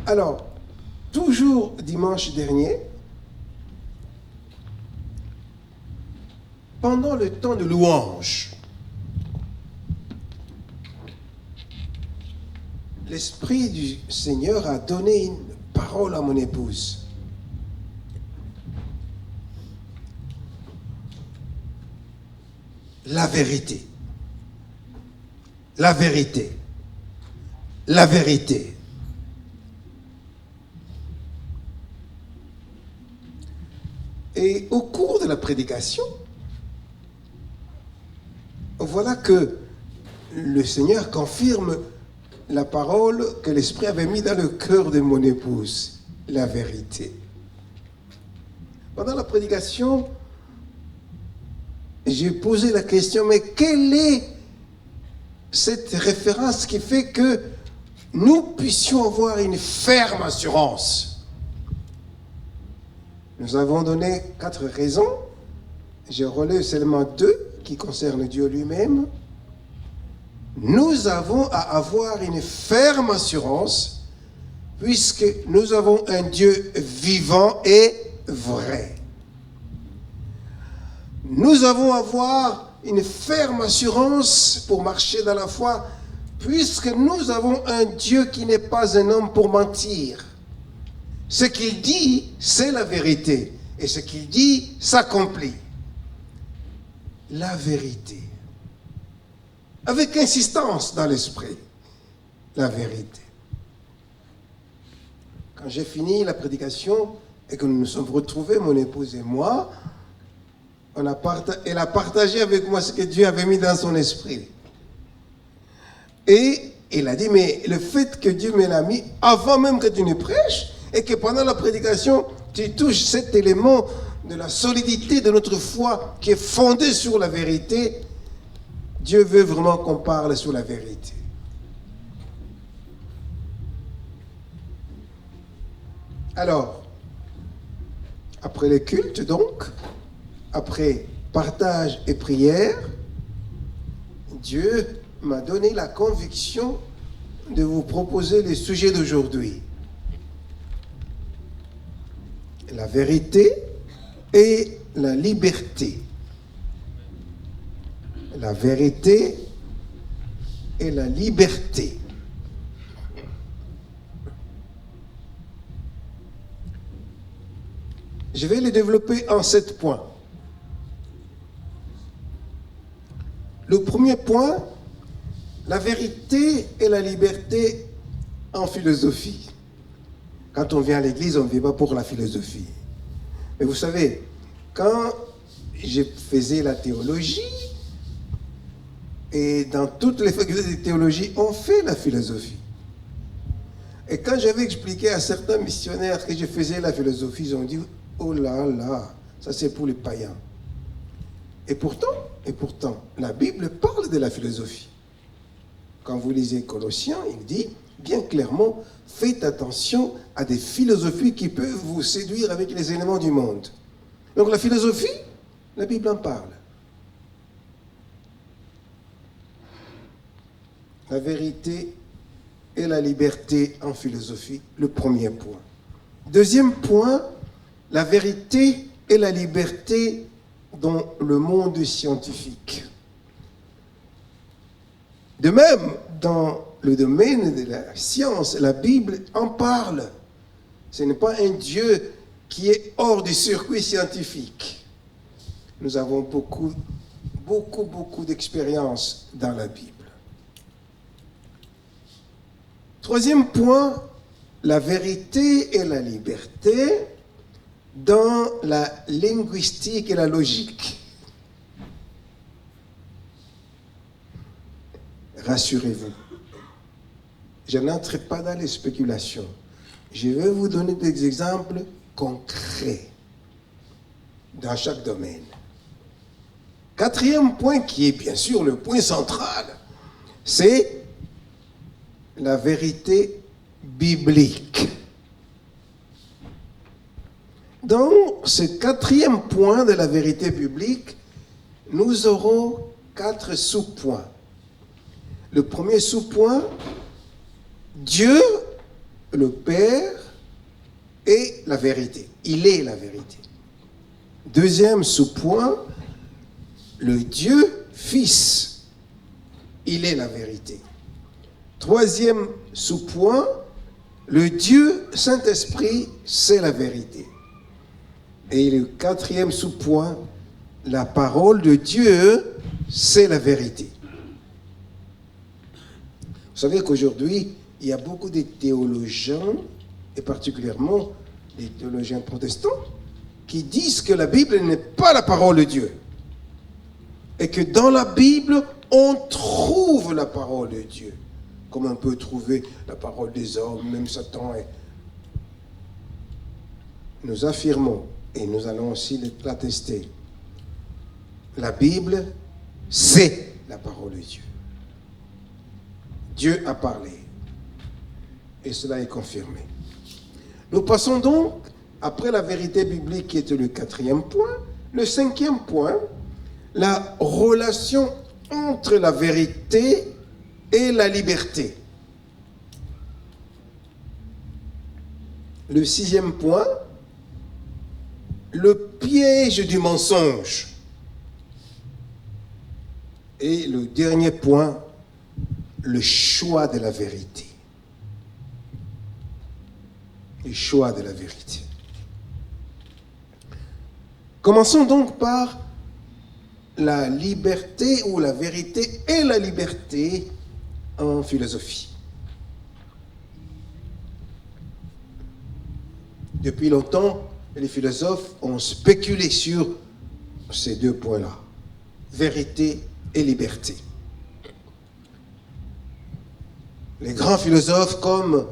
Alors, toujours dimanche dernier, pendant le temps de louange, l'Esprit du Seigneur a donné une parole à mon épouse. La vérité. La vérité. La vérité. Et au cours de la prédication, voilà que le Seigneur confirme la parole que l'Esprit avait mise dans le cœur de mon épouse, la vérité. Pendant la prédication, j'ai posé la question, mais quelle est cette référence qui fait que nous puissions avoir une ferme assurance? Nous avons donné 4 raisons. Je relève seulement 2 qui concernent Dieu lui-même. Nous avons à avoir une ferme assurance puisque nous avons un Dieu vivant et vrai. Nous avons à avoir une ferme assurance pour marcher dans la foi puisque nous avons un Dieu qui n'est pas un homme pour mentir. Ce qu'il dit, c'est la vérité. Et ce qu'il dit s'accomplit. La vérité. Avec insistance dans l'esprit. La vérité. Quand j'ai fini la prédication et que nous nous sommes retrouvés, mon épouse et moi, elle a partagé avec moi ce que Dieu avait mis dans son esprit. Et il a dit, mais le fait que Dieu me l'a mis avant même que tu ne prêches, et que pendant la prédication, tu touches cet élément de la solidité de notre foi qui est fondée sur la vérité, Dieu veut vraiment qu'on parle sur la vérité. Alors, après les cultes donc, après partage et prière, Dieu m'a donné la conviction de vous proposer les sujets d'aujourd'hui. La vérité et la liberté. La vérité et la liberté. Je vais les développer en 7 points. Le premier point, la vérité et la liberté en philosophie. Quand on vient à l'église, on ne vient pas pour la philosophie. Mais vous savez, quand je faisais la théologie, et dans toutes les facultés de théologie, on fait la philosophie. Et quand j'avais expliqué à certains missionnaires que je faisais la philosophie, ils ont dit, oh là là, ça c'est pour les païens. Et pourtant, la Bible parle de la philosophie. Quand vous lisez Colossiens, il dit bien clairement, faites attention à des philosophies qui peuvent vous séduire avec les éléments du monde. Donc la philosophie, la Bible en parle. La vérité et la liberté en philosophie, le premier point. Deuxième point, la vérité et la liberté dans le monde scientifique. De même, dans le domaine de la science, la Bible en parle. Ce n'est pas un Dieu qui est hors du circuit scientifique. Nous avons beaucoup d'expérience dans la Bible. Troisième point, la vérité et la liberté dans la linguistique et la logique. Rassurez-vous, je n'entre pas dans les spéculations. Je vais vous donner des exemples concrets dans chaque domaine. Quatrième point, qui est bien sûr le point central, c'est la vérité biblique. Dans ce quatrième point de la vérité biblique, nous aurons 4 sous-points. Le premier sous-point, Dieu le Père est la vérité. Il est la vérité. Deuxième sous-point, le Dieu Fils, il est la vérité. Troisième sous-point, le Dieu Saint-Esprit, c'est la vérité. Et le quatrième sous-point, la parole de Dieu, c'est la vérité. Vous savez qu'aujourd'hui, il y a beaucoup de théologiens, et particulièrement les théologiens protestants, qui disent que la Bible n'est pas la parole de Dieu. Et que dans la Bible, on trouve la parole de Dieu. Comme on peut trouver la parole des hommes, même Satan. Nous affirmons, et nous allons aussi l'attester, la Bible, c'est la parole de Dieu. Dieu a parlé. Et cela est confirmé. Nous passons donc, après la vérité biblique qui était le quatrième point, le cinquième point, la relation entre la vérité et la liberté. Le sixième point, le piège du mensonge. Et le dernier point, le choix de la vérité. Le choix de la vérité. Commençons donc par la liberté ou la vérité et la liberté en philosophie. Depuis longtemps, les philosophes ont spéculé sur ces deux points-là, vérité et liberté. Les grands philosophes comme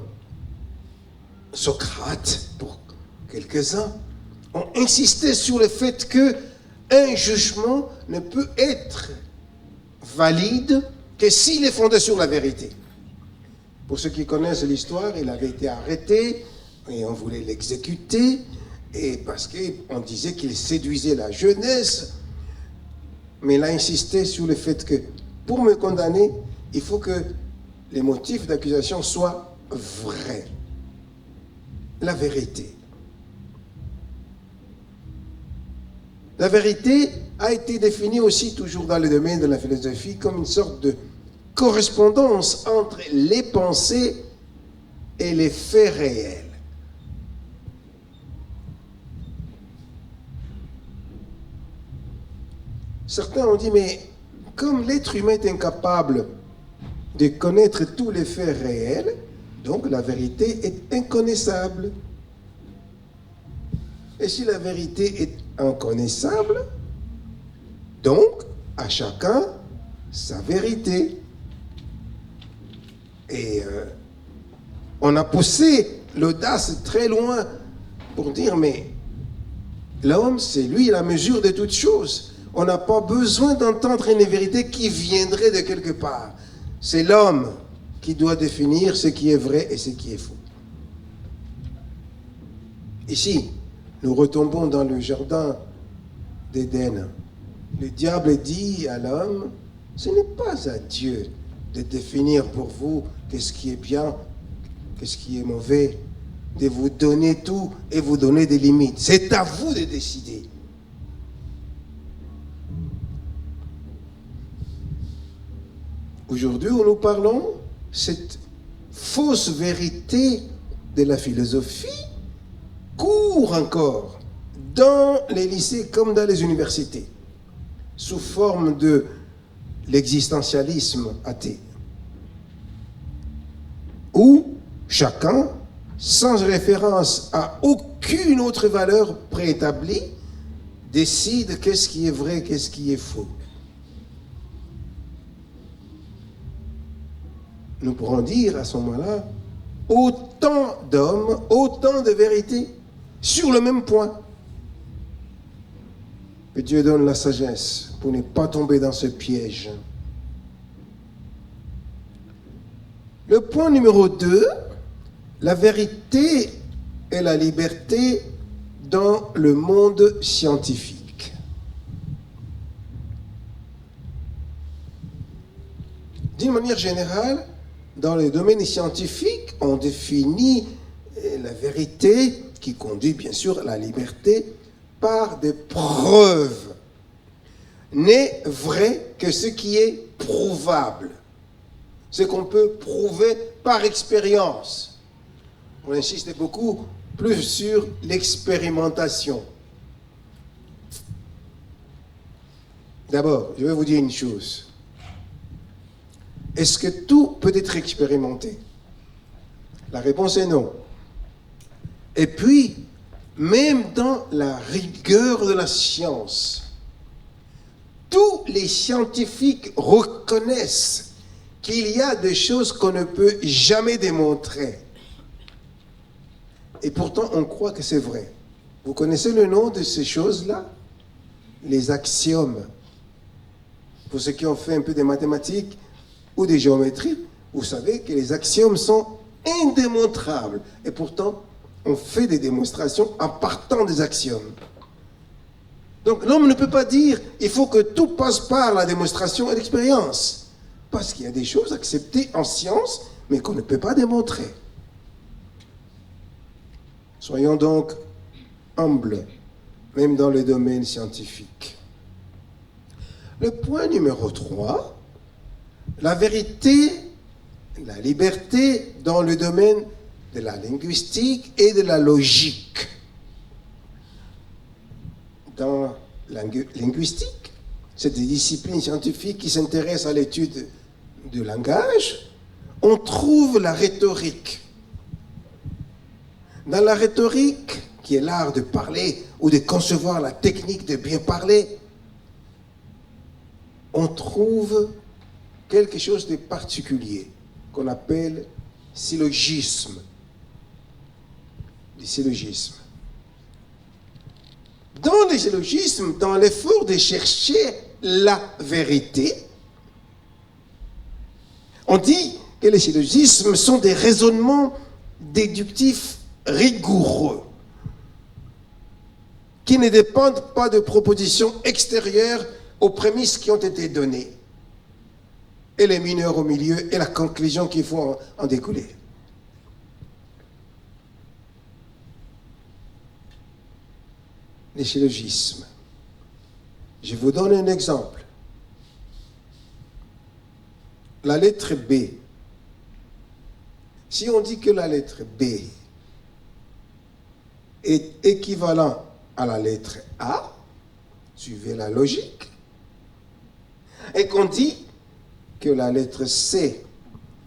Socrate, pour quelques-uns, ont insisté sur le fait qu'un jugement ne peut être valide que s'il est fondé sur la vérité. Pour ceux qui connaissent l'histoire, il avait été arrêté et on voulait l'exécuter, et parce qu'on disait qu'il séduisait la jeunesse. Mais il a insisté sur le fait que pour me condamner, il faut que les motifs d'accusation soient vrais. La vérité. La vérité a été définie aussi toujours dans le domaine de la philosophie comme une sorte de correspondance entre les pensées et les faits réels. Certains ont dit, mais comme l'être humain est incapable de connaître tous les faits réels, donc la vérité est inconnaissable. Et si la vérité est inconnaissable, donc à chacun sa vérité. Et on a poussé l'audace très loin pour dire, mais l'homme, c'est lui la mesure de toutes choses. On n'a pas besoin d'entendre une vérité qui viendrait de quelque part. C'est l'homme qui doit définir ce qui est vrai et ce qui est faux. Ici, nous retombons dans le jardin d'Éden. Le diable dit à l'homme, ce n'est pas à Dieu de définir pour vous qu'est-ce qui est bien, qu'est-ce qui est mauvais, de vous donner tout et vous donner des limites. C'est à vous de décider. Aujourd'hui, où nous parlons, cette fausse vérité de la philosophie court encore dans les lycées comme dans les universités, sous forme de l'existentialisme athée, où chacun, sans référence à aucune autre valeur préétablie, décide qu'est-ce qui est vrai, qu'est-ce qui est faux. Nous pourrons dire à ce moment-là, autant d'hommes, autant de vérités, sur le même point. Que Dieu donne la sagesse pour ne pas tomber dans ce piège. Le point numéro 2, la vérité et la liberté dans le monde scientifique. D'une manière générale, dans le domaine scientifique, on définit la vérité qui conduit bien sûr à la liberté par des preuves. N'est vrai que ce qui est prouvable, ce qu'on peut prouver par expérience. On insiste beaucoup plus sur l'expérimentation. D'abord, je vais vous dire une chose. Est-ce que tout peut être expérimenté? La réponse est non. Et puis, même dans la rigueur de la science, tous les scientifiques reconnaissent qu'il y a des choses qu'on ne peut jamais démontrer. Et pourtant, on croit que c'est vrai. Vous connaissez le nom de ces choses-là? Les axiomes. Pour ceux qui ont fait un peu de mathématiques ou de géométrie, vous savez que les axiomes sont indémontrables. Et pourtant, on fait des démonstrations en partant des axiomes. Donc l'homme ne peut pas dire il faut que tout passe par la démonstration et l'expérience. Parce qu'il y a des choses acceptées en science, mais qu'on ne peut pas démontrer. Soyons donc humbles, même dans le domaine scientifique. Le point numéro 3, la vérité, la liberté dans le domaine de la linguistique et de la logique. Dans la linguistique, cette discipline scientifique qui s'intéresse à l'étude du langage, on trouve la rhétorique. Dans la rhétorique, qui est l'art de parler ou de concevoir la technique de bien parler, on trouve quelque chose de particulier qu'on appelle syllogisme. Les syllogismes. Dans les syllogismes, dans l'effort de chercher la vérité, on dit que les syllogismes sont des raisonnements déductifs rigoureux qui ne dépendent pas de propositions extérieures aux prémices qui ont été données et les mineurs au milieu et la conclusion qu'il faut en découler. Les syllogismes. Je vous donne un exemple. La lettre B. Si on dit que la lettre B est équivalent à la lettre A, suivez la logique, et qu'on dit que la lettre C,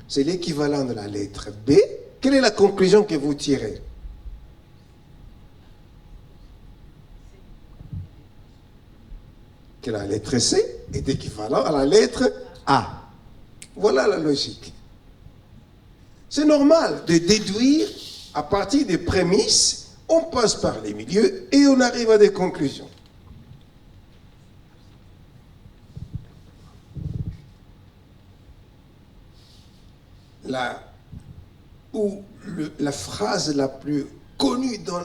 c'est l'équivalent de la lettre B, quelle est la conclusion que vous tirez? Que la lettre C est équivalent à la lettre A. Voilà la logique. C'est normal de déduire à partir des prémices, on passe par les milieux et on arrive à des conclusions. La phrase la plus connue dans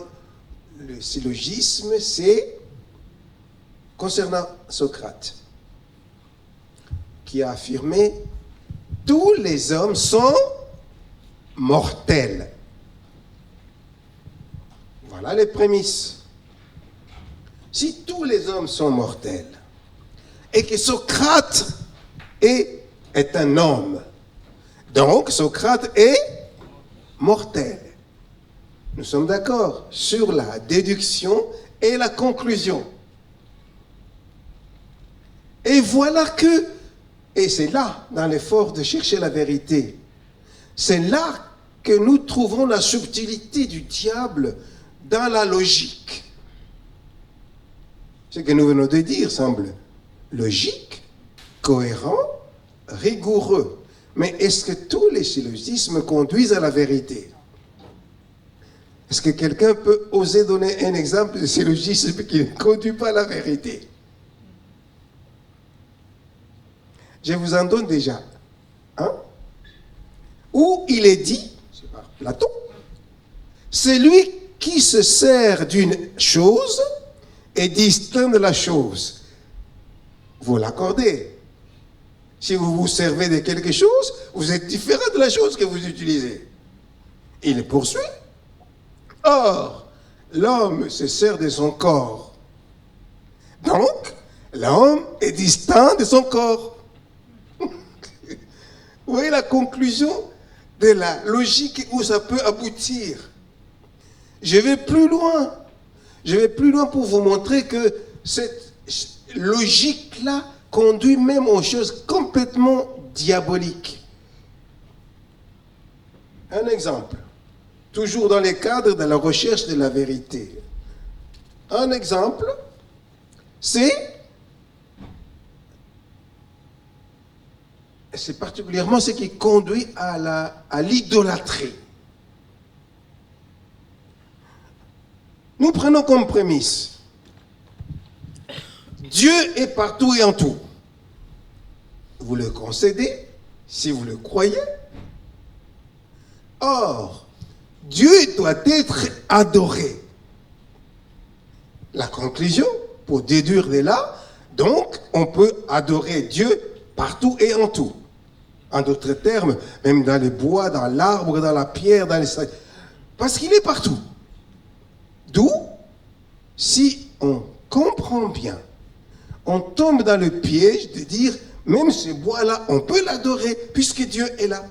le syllogisme, c'est concernant Socrate, qui a affirmé « Tous les hommes sont mortels ». Voilà les prémices. Si tous les hommes sont mortels, et que Socrate est un homme, donc Socrate est mortel. Nous sommes d'accord sur la déduction et la conclusion. Et voilà que, et c'est là, dans l'effort de chercher la vérité, c'est là que nous trouvons la subtilité du diable dans la logique. Ce que nous venons de dire semble logique, cohérent, rigoureux. Mais est-ce que tous les syllogismes conduisent à la vérité? Est-ce que quelqu'un peut oser donner un exemple de syllogisme qui ne conduit pas à la vérité? Je vous en donne déjà un, où il est dit, c'est par Platon, celui qui se sert d'une chose est distinct de la chose. Vous l'accordez. Si vous vous servez de quelque chose, vous êtes différent de la chose que vous utilisez. il les poursuit. Or, l'homme se sert de son corps. Donc, l'homme est distinct de son corps. Vous voyez la conclusion de la logique où ça peut aboutir. Je vais plus loin. Je vais plus loin pour vous montrer que cette logique-là conduit même aux choses complètement diaboliques. Un exemple, toujours dans les cadres de la recherche de la vérité. Un exemple, c'est particulièrement ce qui conduit à l'idolâtrie. Nous prenons comme prémisse, Dieu est partout et en tout. Vous le concédez si vous le croyez. Or, Dieu doit être adoré. La conclusion, pour déduire de là, donc, on peut adorer Dieu partout et en tout. En d'autres termes, même dans les bois, dans l'arbre, dans la pierre, dans les... Parce qu'il est partout. D'où, si on comprend bien, on tombe dans le piège de dire, même ce bois-là, on peut l'adorer puisque Dieu est là.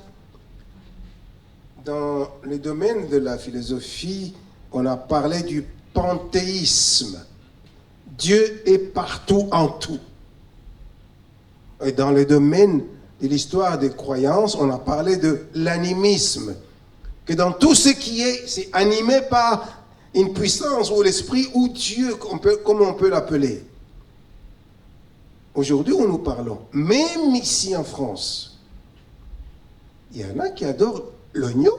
Dans le domaine de la philosophie, on a parlé du panthéisme. Dieu est partout en tout. Et dans le domaine de l'histoire des croyances, on a parlé de l'animisme. Que dans tout ce qui est, c'est animé par une puissance ou l'esprit ou Dieu, comme on peut l'appeler. Aujourd'hui où nous parlons, même ici en France, il y en a qui adorent l'oignon.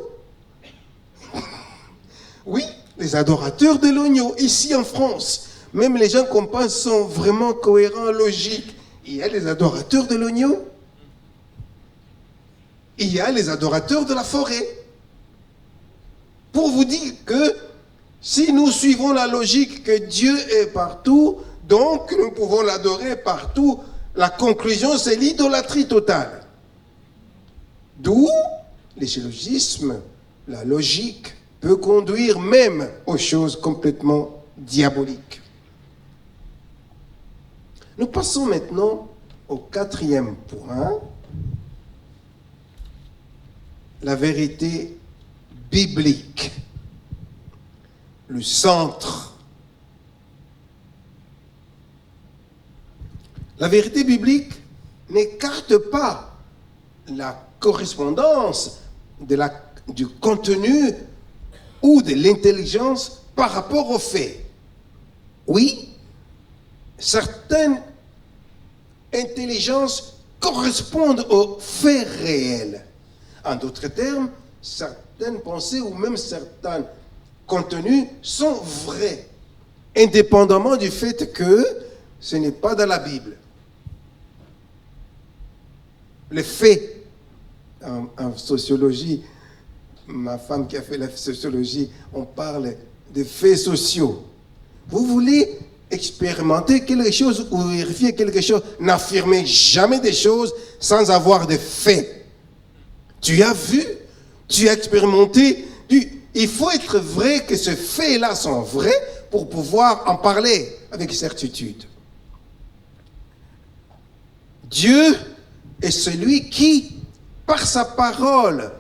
Oui, les adorateurs de l'oignon, ici en France. Même les gens qu'on pense sont vraiment cohérents, logiques. Il y a les adorateurs de l'oignon. Il y a les adorateurs de la forêt. Pour vous dire que si nous suivons la logique que Dieu est partout, donc nous pouvons l'adorer partout, la conclusion c'est l'idolâtrie totale. D'où les syllogismes, la logique peut conduire même aux choses complètement diaboliques. Nous passons maintenant au 4e point, la vérité biblique, le centre. La vérité biblique n'écarte pas la correspondance du contenu ou de l'intelligence par rapport aux faits. Oui, certaines intelligences correspondent aux faits réels. En d'autres termes, certaines pensées ou même certains contenus sont vrais, indépendamment du fait que ce n'est pas dans la Bible. Les faits, en sociologie, ma femme qui a fait la sociologie, on parle de faits sociaux. Vous voulez expérimenter quelque chose ou vérifier quelque chose, n'affirmez jamais des choses sans avoir de faits. Tu as vu, tu as expérimenté, il faut être vrai que ces faits-là sont vrais pour pouvoir en parler avec certitude. Dieu est celui qui, par sa parole,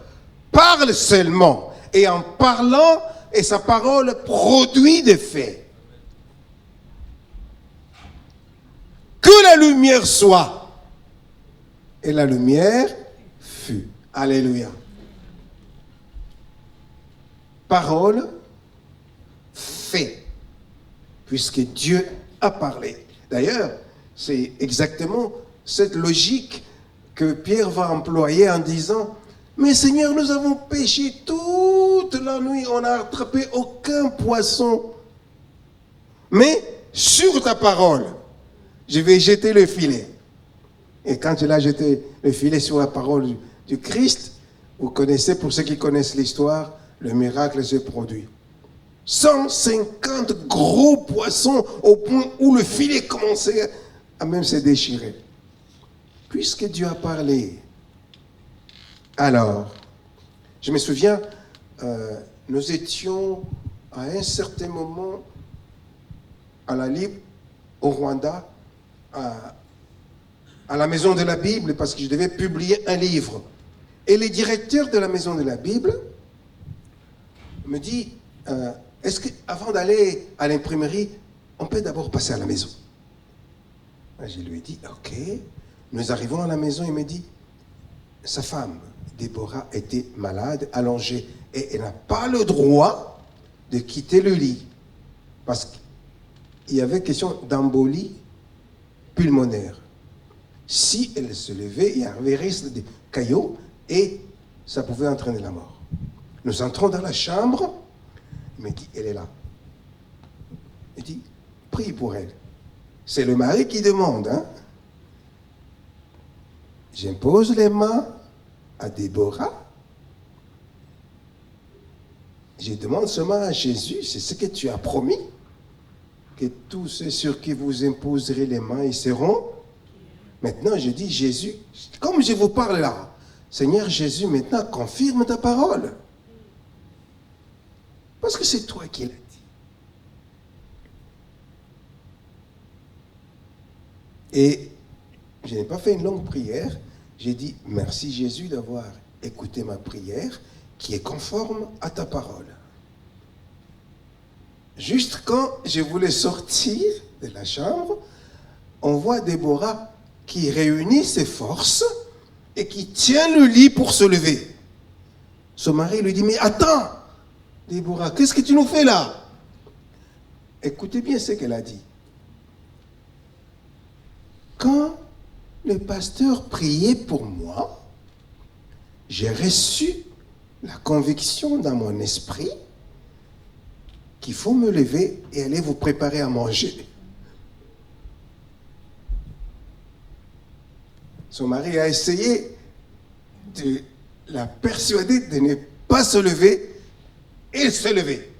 parle seulement. Et en parlant, et sa parole produit des faits. Que la lumière soit. Et la lumière fut. Alléluia. Parole, fait. Puisque Dieu a parlé. D'ailleurs, c'est exactement cette logique que Pierre va employer en disant « Mais Seigneur, nous avons péché toute la nuit, on n'a attrapé aucun poisson. Mais sur ta parole, je vais jeter le filet. » Et quand il a jeté le filet sur la parole du Christ, vous connaissez, pour ceux qui connaissent l'histoire, le miracle s'est produit. 150 gros poissons au point où le filet commençait à même se déchirer. Puisque Dieu a parlé. Alors, je me souviens, nous étions à un certain moment à la Libre, au Rwanda, à la Maison de la Bible, parce que je devais publier un livre. Et le directeur de la Maison de la Bible me dit, est-ce qu'avant d'aller à l'imprimerie, on peut d'abord passer à la maison? Je lui ai dit, ok. Nous arrivons à la maison, il me dit, sa femme, Déborah, était malade, allongée, et elle n'a pas le droit de quitter le lit, parce qu'il y avait question d'embolie pulmonaire. Si elle se levait, il y avait risque de caillots, et ça pouvait entraîner la mort. Nous entrons dans la chambre, il me dit, elle est là. Il dit, prie pour elle. C'est le mari qui demande, hein. J'impose les mains à Déborah. Je demande seulement à Jésus, c'est ce que tu as promis, que tous ceux sur qui vous imposerez les mains, ils seront. Maintenant, je dis, Jésus, comme je vous parle là, Seigneur Jésus, maintenant, confirme ta parole. Parce que c'est toi qui l'as dit. Et je n'ai pas fait une longue prière. J'ai dit, merci Jésus d'avoir écouté ma prière qui est conforme à ta parole. Juste quand je voulais sortir de la chambre, on voit Déborah qui réunit ses forces et qui tient le lit pour se lever. Son mari lui dit, mais attends, Déborah, qu'est-ce que tu nous fais là? Écoutez bien ce qu'elle a dit. Quand le pasteur priait pour moi, j'ai reçu la conviction dans mon esprit qu'il faut me lever et aller vous préparer à manger. Son mari a essayé de la persuader de ne pas se lever et se lever.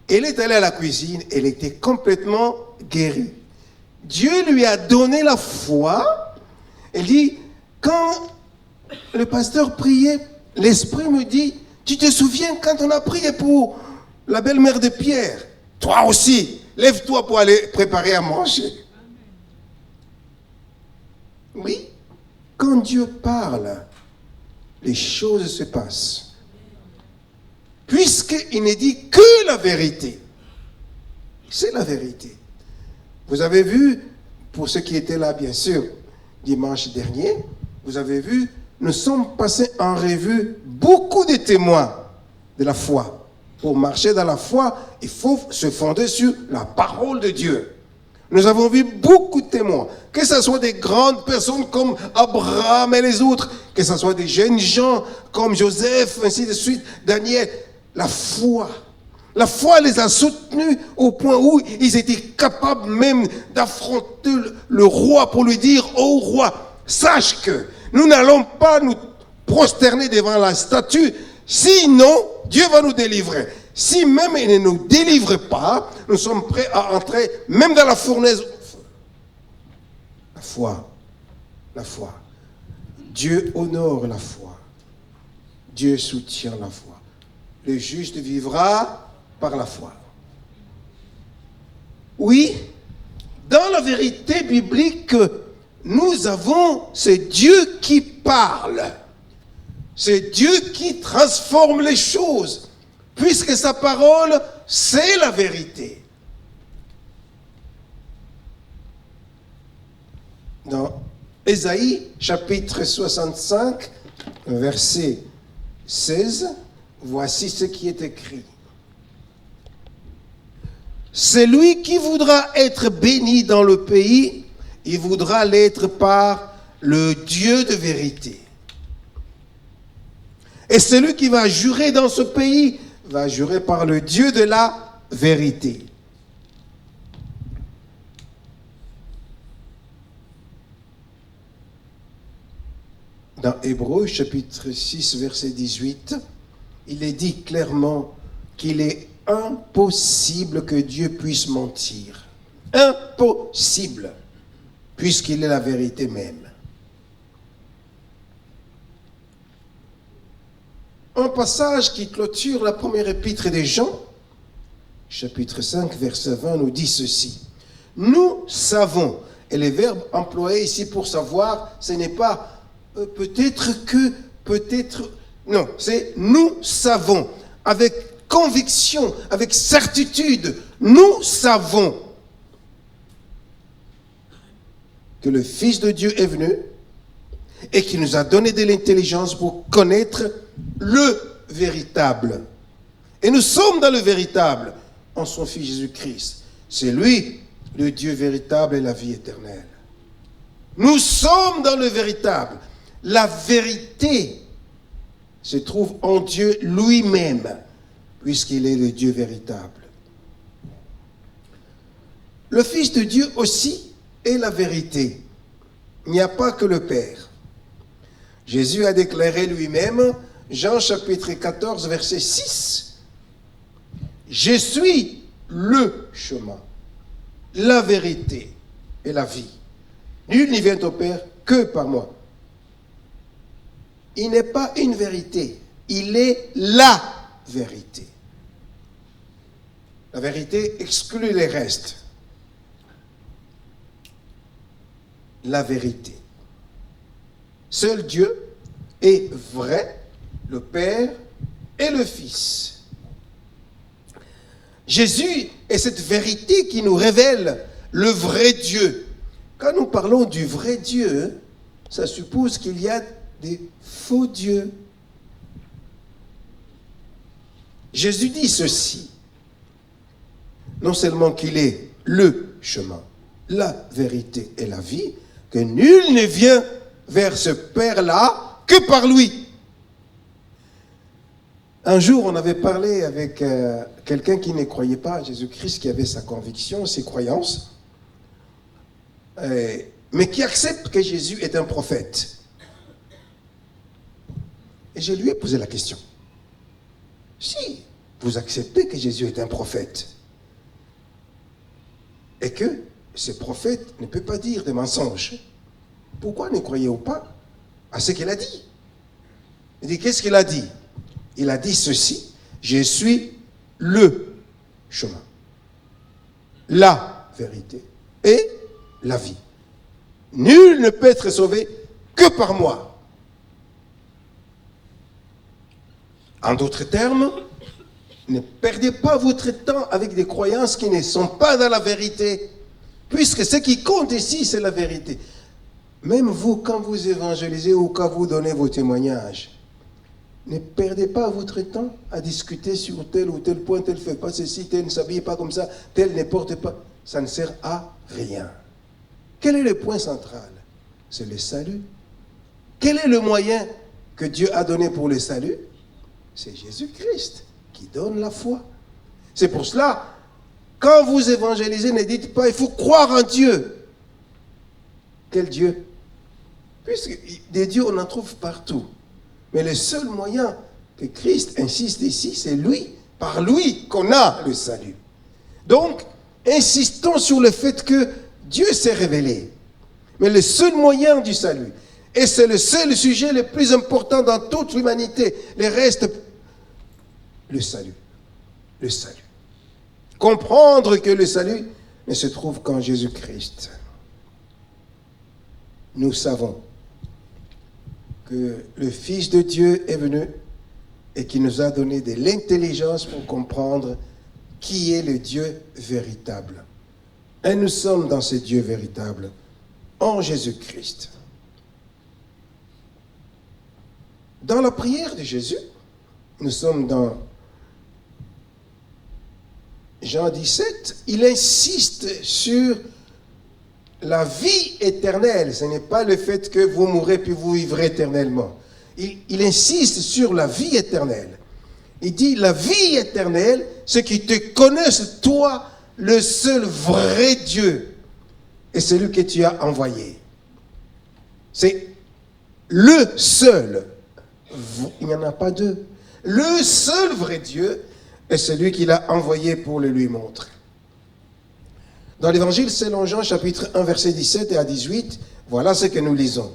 Elle est allée à la cuisine, elle était complètement guérie. Dieu lui a donné la foi. Elle dit, quand le pasteur priait, l'Esprit me dit, tu te souviens quand on a prié pour la belle-mère de Pierre? Toi aussi, lève-toi pour aller préparer à manger. Oui, quand Dieu parle, les choses se passent. Puisqu'il ne dit que la vérité. C'est la vérité. Vous avez vu, pour ceux qui étaient là, bien sûr, dimanche dernier, vous avez vu, nous sommes passés en revue beaucoup de témoins de la foi. Pour marcher dans la foi, il faut se fonder sur la parole de Dieu. Nous avons vu beaucoup de témoins, que ce soit des grandes personnes comme Abraham et les autres, que ce soit des jeunes gens comme Joseph, ainsi de suite, Daniel. La foi les a soutenus au point où ils étaient capables même d'affronter le roi pour lui dire, ô roi, sache que nous n'allons pas nous prosterner devant la statue, sinon Dieu va nous délivrer. Si même il ne nous délivre pas, nous sommes prêts à entrer même dans la fournaise. La foi. Dieu honore la foi. Dieu soutient la foi. Le juste vivra par la foi. Oui, dans la vérité biblique, nous avons, c'est Dieu qui parle. C'est Dieu qui transforme les choses. Puisque sa parole, c'est la vérité. Dans Ésaïe, chapitre 65, verset 16, voici ce qui est écrit. Celui qui voudra être béni dans le pays, il voudra l'être par le Dieu de vérité. Et celui qui va jurer dans ce pays, va jurer par le Dieu de la vérité. Dans Hébreux, chapitre 6, verset 18, il est dit clairement qu'il est impossible que Dieu puisse mentir. Impossible, puisqu'il est la vérité même. un passage qui clôture la première épître des Jean, chapitre 5, verset 20, nous dit ceci. Nous savons, et les verbes employés ici pour savoir, ce n'est pas peut-être que, peut-être, non, c'est nous savons, avec conviction, avec certitude, nous savons que le Fils de Dieu est venu et qu'il nous a donné de l'intelligence pour connaître le véritable. Et nous sommes dans le véritable, en son Fils Jésus-Christ. C'est lui, le Dieu véritable et la vie éternelle. Nous sommes dans le véritable. La vérité se trouve en Dieu lui-même, puisqu'il est le Dieu véritable. Le Fils de Dieu aussi est la vérité. Il n'y a pas que le Père. Jésus a déclaré lui-même, Jean chapitre 14, verset 6, « Je suis le chemin, la vérité et la vie. Nul n'y vient au Père que par moi. » Il n'est pas une vérité, il est la vérité. La vérité exclut les restes. La vérité. Seul Dieu est vrai, le Père et le Fils. Jésus est cette vérité qui nous révèle le vrai Dieu. Quand nous parlons du vrai Dieu, ça suppose qu'il y a des faux dieux. Jésus dit ceci. Non seulement qu'il est le chemin, la vérité et la vie, que nul ne vient vers ce Père-là que par lui. Un jour, on avait parlé avec quelqu'un qui ne croyait pas à Jésus-Christ, qui avait sa conviction, ses croyances, mais qui accepte que Jésus est un prophète. Et je lui ai posé la question. Si vous acceptez que Jésus est un prophète, et que ce prophète ne peut pas dire des mensonges, pourquoi ne croyez-vous pas à ce qu'il a dit? Il dit, qu'est-ce qu'il a dit? Il a dit ceci, je suis le chemin, la vérité et la vie. Nul ne peut être sauvé que par moi. En d'autres termes, ne perdez pas votre temps avec des croyances qui ne sont pas dans la vérité, puisque ce qui compte ici, c'est la vérité. Même vous, quand vous évangélisez ou quand vous donnez vos témoignages, ne perdez pas votre temps à discuter sur tel ou tel point, tel ne fait pas ceci, tel ne s'habille pas comme ça, tel ne porte pas. Ça ne sert à rien. Quel est le point central? C'est le salut. Quel est le moyen que Dieu a donné pour le salut? C'est Jésus-Christ qui donne la foi. C'est pour cela, quand vous évangélisez, ne dites pas, il faut croire en Dieu. Quel Dieu? Puisque des dieux, on en trouve partout. Mais le seul moyen que Christ insiste ici, c'est lui, par lui qu'on a le salut. Donc, insistons sur le fait que Dieu s'est révélé. Mais le seul moyen du salut, et c'est le seul sujet le plus important dans toute l'humanité, le reste, le salut. Le salut. Comprendre que le salut ne se trouve qu'en Jésus-Christ. Nous savons que le Fils de Dieu est venu et qui nous a donné de l'intelligence pour comprendre qui est le Dieu véritable. Et nous sommes dans ce Dieu véritable, en Jésus-Christ. Dans la prière de Jésus, nous sommes dans Jean 17, il insiste sur la vie éternelle. Ce n'est pas le fait que vous mourrez puis vous vivrez éternellement. Il insiste sur la vie éternelle. Il dit, la vie éternelle, c'est qu'ils te connaissent, toi, le seul vrai Dieu, et celui que tu as envoyé. C'est le seul. Il n'y en a pas deux. Le seul vrai Dieu est celui qu'il a envoyé pour le lui montrer. Dans l'évangile selon Jean, chapitre 1, verset 17 et à 18, voilà ce que nous lisons.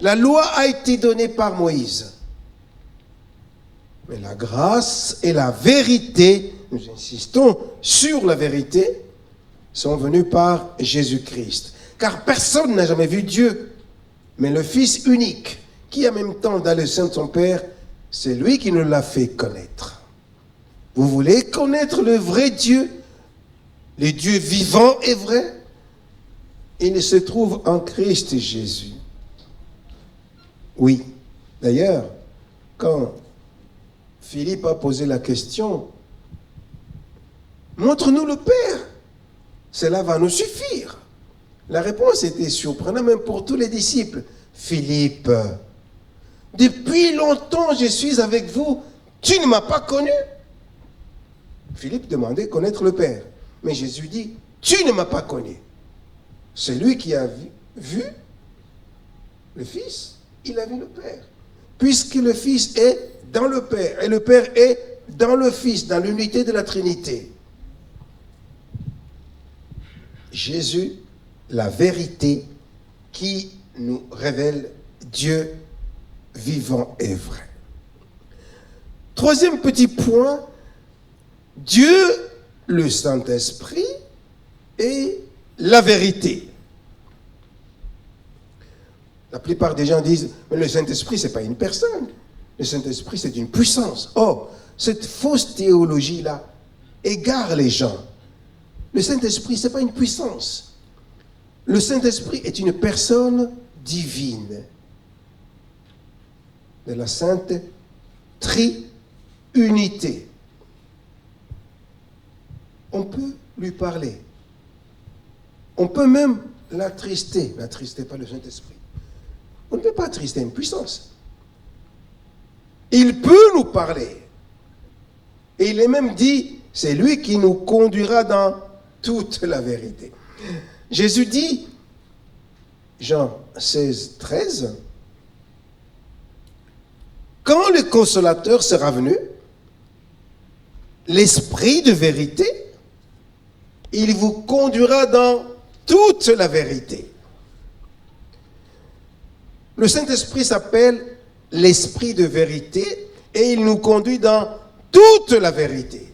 La loi a été donnée par Moïse. Mais la grâce et la vérité, nous insistons sur la vérité, sont venues par Jésus-Christ. Car personne n'a jamais vu Dieu, mais le Fils unique, qui en même temps dans le sein de son Père, c'est lui qui nous l'a fait connaître. Vous voulez connaître le vrai Dieu, le Dieu vivant et vrai? Il se trouve en Christ Jésus. Oui. D'ailleurs, quand Philippe a posé la question, montre-nous le Père, cela va nous suffire. La réponse était surprenante même pour tous les disciples. Philippe, depuis longtemps je suis avec vous, tu ne m'as pas connu. Philippe demandait connaître le Père. Mais Jésus dit, tu ne m'as pas connu. Celui qui a vu le Fils, il a vu le Père. Puisque le Fils est dans le Père, et le Père est dans le Fils, dans l'unité de la Trinité. Jésus, la vérité qui nous révèle Dieu vivant et vrai. Troisième petit point, Dieu, le Saint-Esprit et la vérité. La plupart des gens disent, mais le Saint-Esprit, ce n'est pas une personne. Le Saint-Esprit, c'est une puissance. Or, cette fausse théologie-là égare les gens. Le Saint-Esprit, ce n'est pas une puissance. Le Saint-Esprit est une personne divine de la Sainte Triunité. On peut lui parler. On peut même l'attrister. N'attristez pas le Saint-Esprit. On ne peut pas attrister une puissance. Il peut nous parler. Et il est même dit, c'est lui qui nous conduira dans toute la vérité. Jésus dit, Jean 16, 13, quand le Consolateur sera venu, l'Esprit de vérité, il vous conduira dans toute la vérité. Le Saint-Esprit s'appelle l'Esprit de vérité et il nous conduit dans toute la vérité.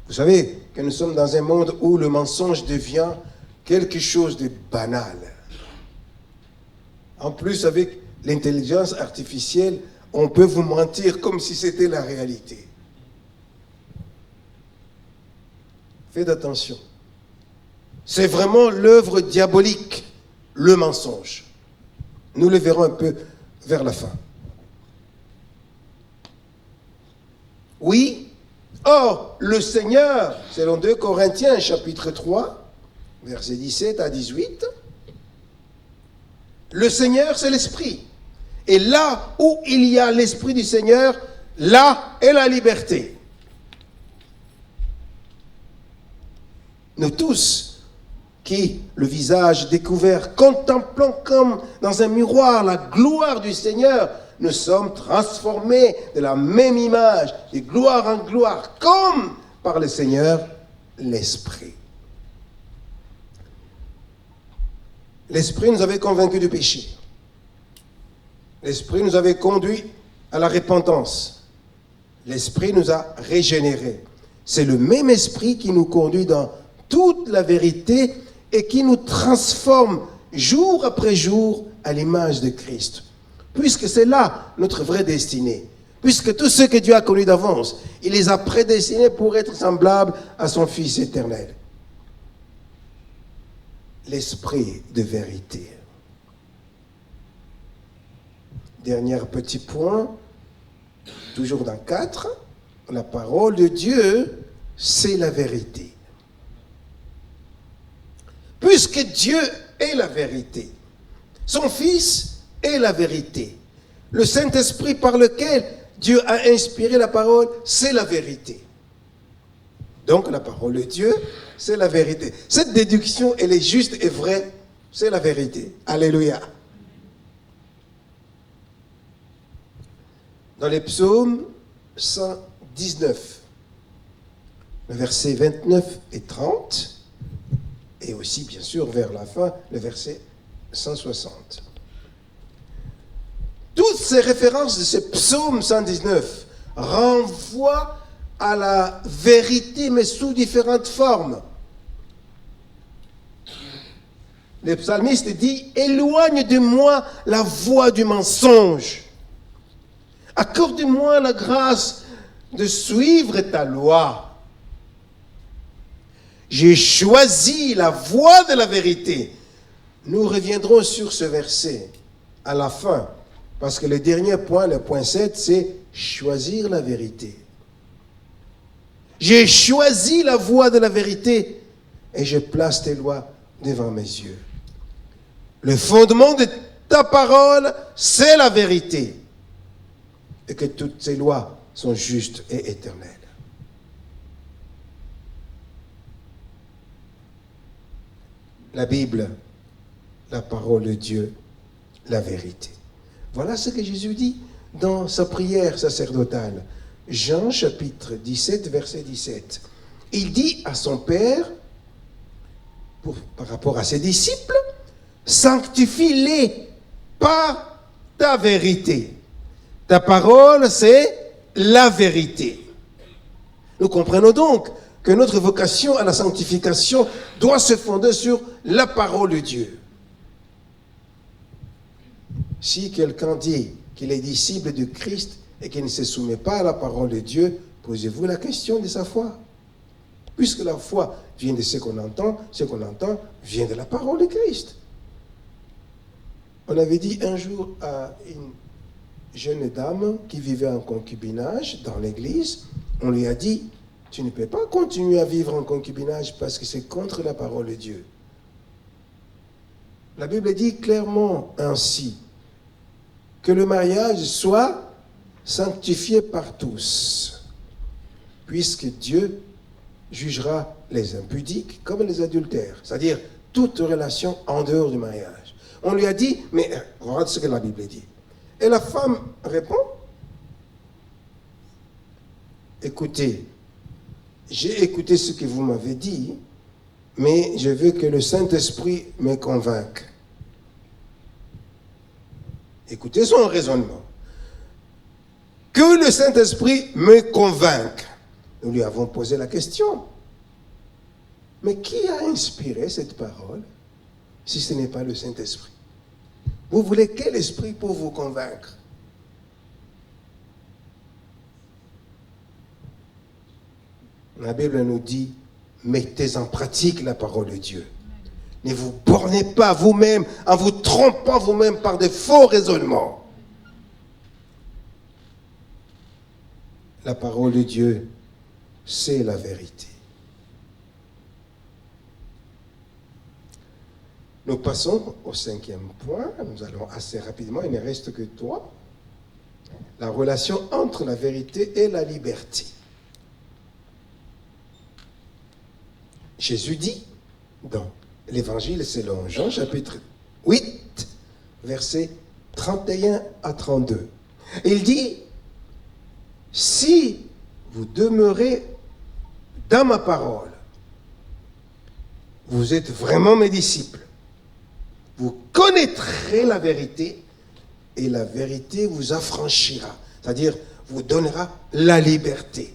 Vous savez que nous sommes dans un monde où le mensonge devient quelque chose de banal. En plus, avec l'intelligence artificielle, on peut vous mentir comme si c'était la réalité. Faites attention. C'est vraiment l'œuvre diabolique, le mensonge. Nous le verrons un peu vers la fin. Oui. Or, le Seigneur, selon 2 Corinthiens, chapitre 3, versets 17 à 18, le Seigneur, c'est l'Esprit. Et là où il y a l'Esprit du Seigneur, là est la liberté. Nous tous, qui, le visage découvert, contemplons comme dans un miroir la gloire du Seigneur, nous sommes transformés de la même image, de gloire en gloire, comme par le Seigneur, l'Esprit. L'Esprit nous avait convaincus du péché. L'Esprit nous avait conduits à la repentance. L'Esprit nous a régénérés. C'est le même Esprit qui nous conduit dans toute la vérité et qui nous transforme jour après jour à l'image de Christ. Puisque c'est là notre vraie destinée. Puisque tous ceux que Dieu a connus d'avance, il les a prédestinés pour être semblables à son Fils éternel. L'Esprit de vérité. Dernier petit point, toujours dans 4, la parole de Dieu, c'est la vérité. Puisque Dieu est la vérité, son Fils est la vérité. Le Saint-Esprit par lequel Dieu a inspiré la parole, c'est la vérité. Donc la parole de Dieu, c'est la vérité. Cette déduction, elle est juste et vraie, c'est la vérité. Alléluia. Dans les psaumes 119, le verset 29 et 30, et aussi bien sûr vers la fin, le verset 160. Toutes ces références de ce psaume 119 renvoient à la vérité, mais sous différentes formes. Le psalmiste dit « Éloigne de moi la voix du mensonge. Accorde-moi la grâce de suivre ta loi. J'ai choisi la voie de la vérité. » Nous reviendrons sur ce verset à la fin, parce que le dernier point, le point 7, c'est choisir la vérité. J'ai choisi la voie de la vérité et je place tes lois devant mes yeux. Le fondement de ta parole, c'est la vérité. Et que toutes ces lois sont justes et éternelles. La Bible, la parole de Dieu, la vérité. Voilà ce que Jésus dit dans sa prière sacerdotale. Jean chapitre 17, verset 17. Il dit à son Père, par rapport à ses disciples, sanctifie-les par ta vérité. Ta parole, c'est la vérité. Nous comprenons donc que notre vocation à la sanctification doit se fonder sur la parole de Dieu. Si quelqu'un dit qu'il est disciple de Christ et qu'il ne se soumet pas à la parole de Dieu, posez-vous la question de sa foi. Puisque la foi vient de ce qu'on entend vient de la parole de Christ. On avait dit un jour à une jeune dame qui vivait en concubinage dans l'église, on lui a dit, tu ne peux pas continuer à vivre en concubinage parce que c'est contre la parole de Dieu. La Bible dit clairement ainsi, que le mariage soit sanctifié par tous, puisque Dieu jugera les impudiques comme les adultères, c'est-à-dire toute relation en dehors du mariage. On lui a dit, mais regarde ce que la Bible dit. Et la femme répond, écoutez, j'ai écouté ce que vous m'avez dit, mais je veux que le Saint-Esprit me convainque. Écoutez son raisonnement. Que le Saint-Esprit me convainque. Nous lui avons posé la question. Mais qui a inspiré cette parole si ce n'est pas le Saint-Esprit? Vous voulez quel esprit pour vous convaincre? La Bible nous dit, mettez en pratique la parole de Dieu. Ne vous bornez pas vous-même en vous trompant vous-même par de faux raisonnements. La parole de Dieu, c'est la vérité. Nous passons au 5e point. Nous allons assez rapidement, il ne reste que 3. La relation entre la vérité et la liberté. Jésus dit dans l'Évangile selon Jean, chapitre 8, versets 31 à 32. Il dit, si vous demeurez dans ma parole, vous êtes vraiment mes disciples. Vous connaîtrez la vérité et la vérité vous affranchira, c'est-à-dire vous donnera la liberté.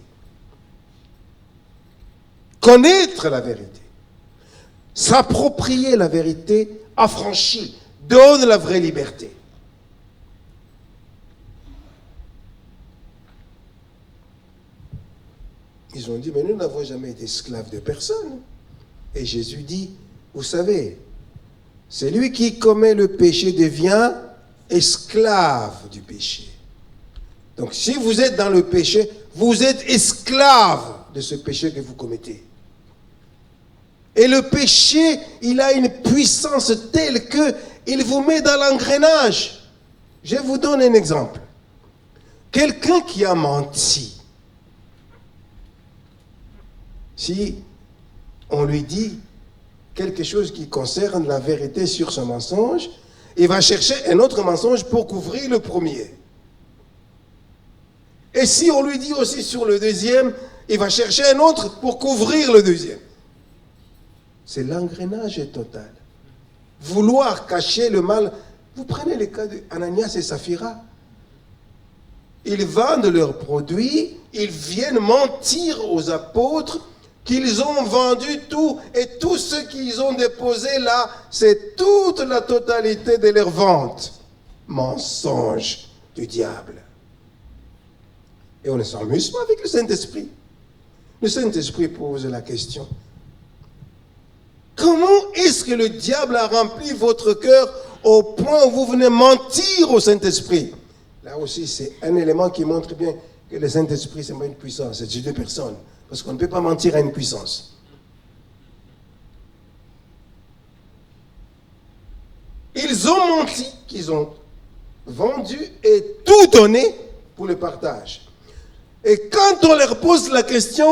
Connaître la vérité, s'approprier la vérité, affranchit, donne la vraie liberté. Ils ont dit, mais nous n'avons jamais été esclaves de personne. Et Jésus dit, vous savez, celui qui commet le péché devient esclave du péché. Donc si vous êtes dans le péché, vous êtes esclave de ce péché que vous commettez. Et le péché, il a une puissance telle qu'il vous met dans l'engrenage. Je vous donne un exemple. Quelqu'un qui a menti, si on lui dit quelque chose qui concerne la vérité sur son mensonge, il va chercher un autre mensonge pour couvrir le premier. Et si on lui dit aussi sur le deuxième, il va chercher un autre pour couvrir le deuxième. C'est l'engrenage total. Vouloir cacher le mal. Vous prenez le cas d'Ananias et Saphira. ils vendent leurs produits, ils viennent mentir aux apôtres qu'ils ont vendu tout, et tout ce qu'ils ont déposé là, c'est toute la totalité de leur vente. Mensonge du diable. Et on ne s'amuse pas avec le Saint-Esprit. Le Saint-Esprit pose la question. Comment est-ce que le diable a rempli votre cœur au point où vous venez mentir au Saint-Esprit? Là aussi, c'est un élément qui montre bien que le Saint-Esprit, ce n'est pas une puissance, c'est deux personnes. Parce qu'on ne peut pas mentir à une puissance. Ils ont menti, qu'ils ont vendu et tout donné pour le partage. Et quand on leur pose la question,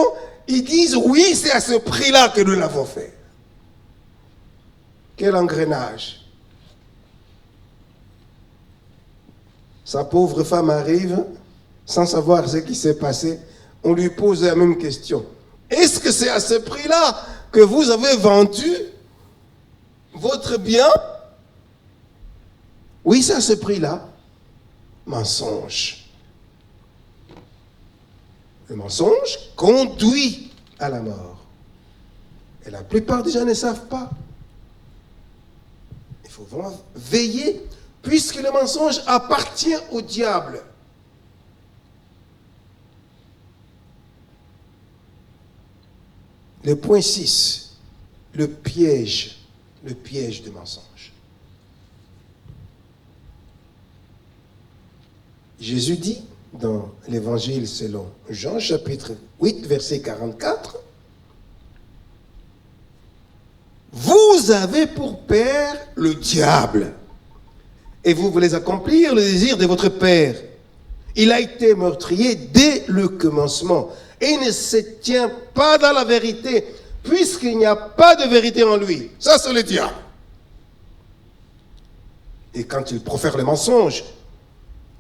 ils disent oui, c'est à ce prix-là que nous l'avons fait. Quel engrenage. Sa pauvre femme arrive, sans savoir ce qui s'est passé, on lui pose la même question. Est-ce que c'est à ce prix-là que vous avez vendu votre bien? Oui, c'est à ce prix-là. Mensonge. Le mensonge conduit à la mort. Et la plupart des gens ne savent pas. Il faut vraiment veiller, puisque le mensonge appartient au diable. Le point 6, le piège du mensonge. Jésus dit dans l'évangile selon Jean, chapitre 8, verset 44, « Vous avez pour père le diable, et vous voulez accomplir le désir de votre père. Il a été meurtrier dès le commencement, et il ne se tient pas dans la vérité, puisqu'il n'y a pas de vérité en lui. » Ça, c'est le diable. Et quand il profère le mensonge,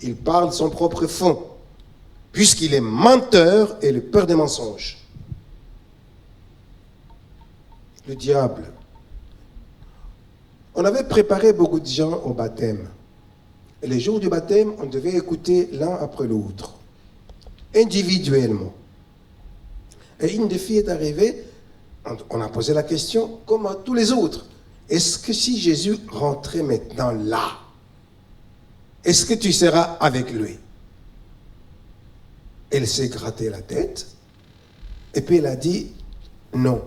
il parle de son propre fond, puisqu'il est menteur et le père des mensonges. Le diable. On avait préparé beaucoup de gens au baptême. Et les jours du baptême, on devait écouter l'un après l'autre, individuellement. Et une des filles est arrivée, on a posé la question, comme à tous les autres, est-ce que si Jésus rentrait maintenant là, est-ce que tu seras avec lui? Elle s'est gratté la tête, et puis elle a dit non.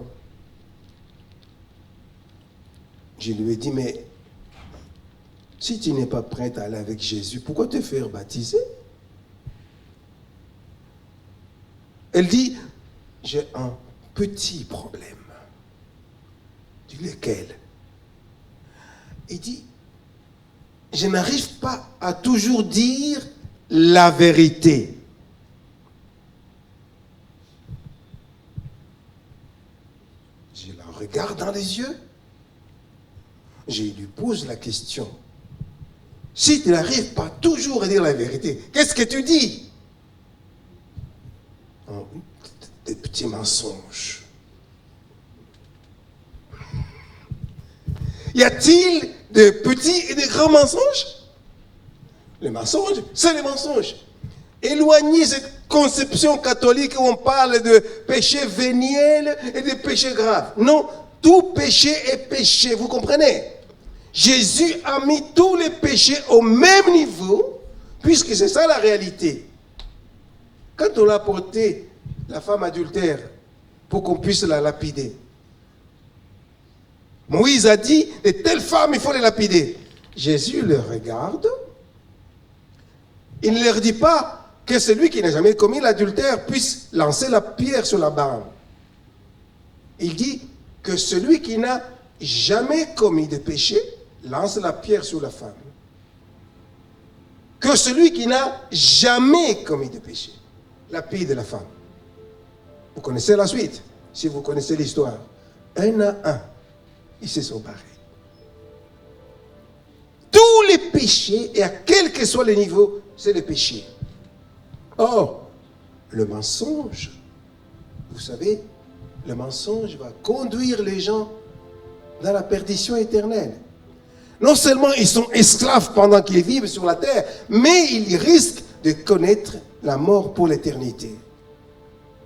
Je lui ai dit, mais si tu n'es pas prête à aller avec Jésus, pourquoi te faire baptiser? Elle dit, j'ai un petit problème. Je dis, lequel? Il dit, je n'arrive pas à toujours dire la vérité. Je la regarde dans les yeux. Je lui pose la question. Si tu n'arrives pas toujours à dire la vérité, qu'est-ce que tu dis? Oh, des petits mensonges. Y a-t-il de petits et de grands mensonges? Les mensonges, c'est les mensonges. Éloignez cette conception catholique où on parle de péché véniel et de péché grave. Non, tout péché est péché, vous comprenez? Jésus a mis tous les péchés au même niveau, puisque c'est ça la réalité. Quand on a porté la femme adultère pour qu'on puisse la lapider, Moïse a dit, de telles femmes, il faut les lapider. Jésus les regarde. Il ne leur dit pas que celui qui n'a jamais commis l'adultère puisse lancer la pierre sur la barbe. Il dit que celui qui n'a jamais commis de péché lance la pierre sur la femme. Que celui qui n'a jamais commis de péché lapide la femme. Vous connaissez la suite, si vous connaissez l'histoire. Un à un, ils se sont barrés. Tous les péchés, et à quel que soit le niveau, c'est le péché. Or, le mensonge, vous savez, le mensonge va conduire les gens dans la perdition éternelle. Non seulement ils sont esclaves pendant qu'ils vivent sur la terre, mais ils risquent de connaître la mort pour l'éternité,